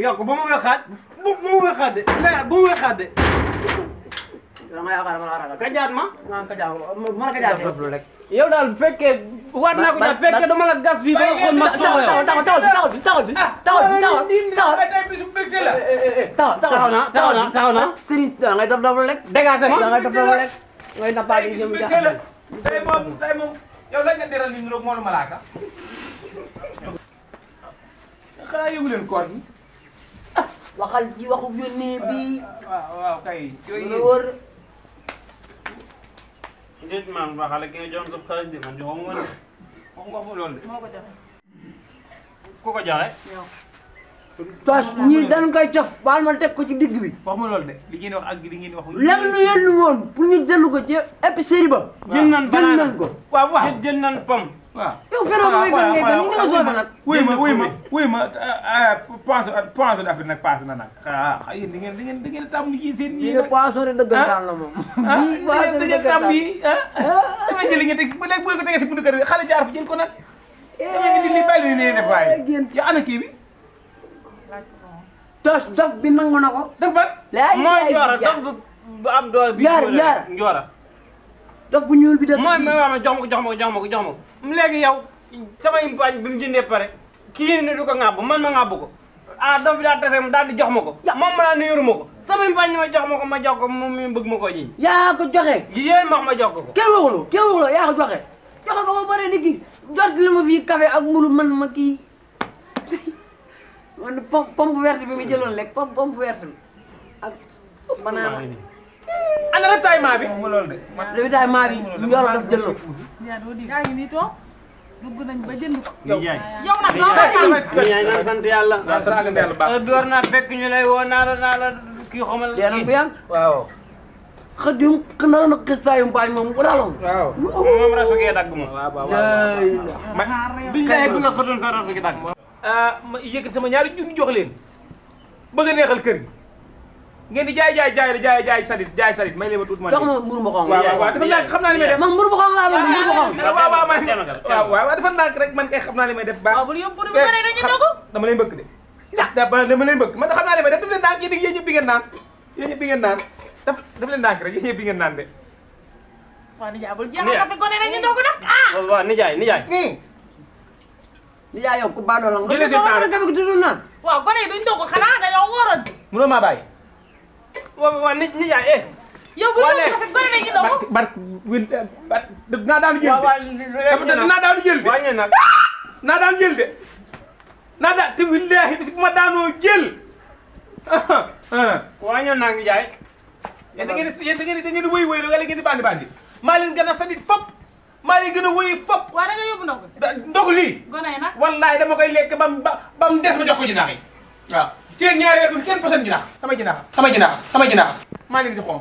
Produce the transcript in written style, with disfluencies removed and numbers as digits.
yokk ba mu wexaat bu mu wexaat de bu mu wexaat de dama yaakaar ma ragal kajaat ma ka jaam ma ka jaam rek yow daal bu fekkee waat naa ko ja fekkee dama la gas fii ba nga xool ma soxla taxaw na Serigne da ngay dof rek dégagé ma da ngay dof rek ngay nappaat yi jëm jaxal tey moom yow la nga diral ni moo la malaaka xanaa yëgu leen koor gi waxal ji waxu yónnee bi waaw kay la wër déet man waxale ki nga jox ko xaalis di man joxuma woon wax nga fa loolu de moo ko joxe ku ko joxe tos ñii dañ koy cof baal ma teg ko ci digg bi wax ma loolu de li ngeen wax ak li ngeen wax lan lu yellu woon pour ñu jënd ko ci épicerie ba jël nan jël nañ ko waaw jël nan pom waaw yow fero ba ngay fen ngay fen ni nga soobee nag wuy ma poisson d'Afrique nag paase na nag yéen da ngeen tàmm yi seen ñii ñii de nag poisson de dëggantaan la moom ñii poisson de da ngeen tàmm dëggantaan yi dama jël li ngeen teg bu léegi bu ko tegee si buntu kër bi xale jaar fa jël ko nag dama indi li bàyyi ni def waaye yow ana kii bi tos dof bi nangu na ko def ban mooy njoora dof bu am doole bi njoora dof bu ñuul bi def mooy ma ma jox ma ko léegi yow sama impaañ bi mu jëndee pare kii ni du ko ŋàbb man ma ŋàbb ko ah dof bi daal tase mu daal di jox ma ko moom ma daal ne yoruma ko sama impaañ ni ma jox ko moom mi bëgg ma koo jiñ yaa ko joxe yéen ma jox ko kenn waxuloo yaa ko joxe ko ba pare di kii jot li ma fii café ak mbulu man ma kii man pompe verte bi mu jëloon lekk pompe verte bi ak banana ana ravitaillement bi mu loolu de ravitaillement bi njoro daf jël ko yaa ngi nii toog dugg nañ ba jënd ko. yow nag doo ko ñaan naan sant yàlla door naa fekk ñu lay woo naa la kii xamal dee nañ ko yàgg waaw xët yu na na xistaayu mbaañ moom bu raloon waaw moom rasu gee dagg moom biñ lay bu la xëtoon sa rasu gi dagg ma yëkkat sama ñaari junni jox leen bëgg a neexal kër gi ngeen di jaay salit may leen ma tuut ma jox ma mburu ma xonq waaw dafa ndànk xam naa li may def man mburu ma xonq laa bëgg mburu ma xonq waaw dafa ndànk rek man kay xam naa li may def baax waaw bu yóbbu bu bare dañu dogu dama leen bëgg de dama leen bëgg man xam naa li may def daf leen ndànk yéen ñëpp bi ngeen naan daf leen ndànk rek yéen ñëpp bi ngeen naan de waaw nijaay bul jeexal café gone dañu dogu nag waaw nijaay nijaay yow ku baadoo la jëlee seen temps café ko tudul naan waaw gone yi duñ dogu xanaa dañoo wóoroon mënoo maa bàyyi waaw nijaay yow bu ñu café gone dañu dogu naa daanu jël de naa daanu jël de wàññi nag naa daan jël de naa daan te wallaahi bis bu ma daanoo jël wàññi nag nijaay yéen da ngeen di wëy wala ngeen di bandi maa leen gën a sadit fop maa leen gën a wëy fop waaw da nga yóbbu ndogu ndogu lii gone yi nag wallaahi dama koy lekk ba mu des ma jox ko jinaax yi waaw fii ak ñaari weer bu fi kenn posan jinaax sama jinaax maa leen di xom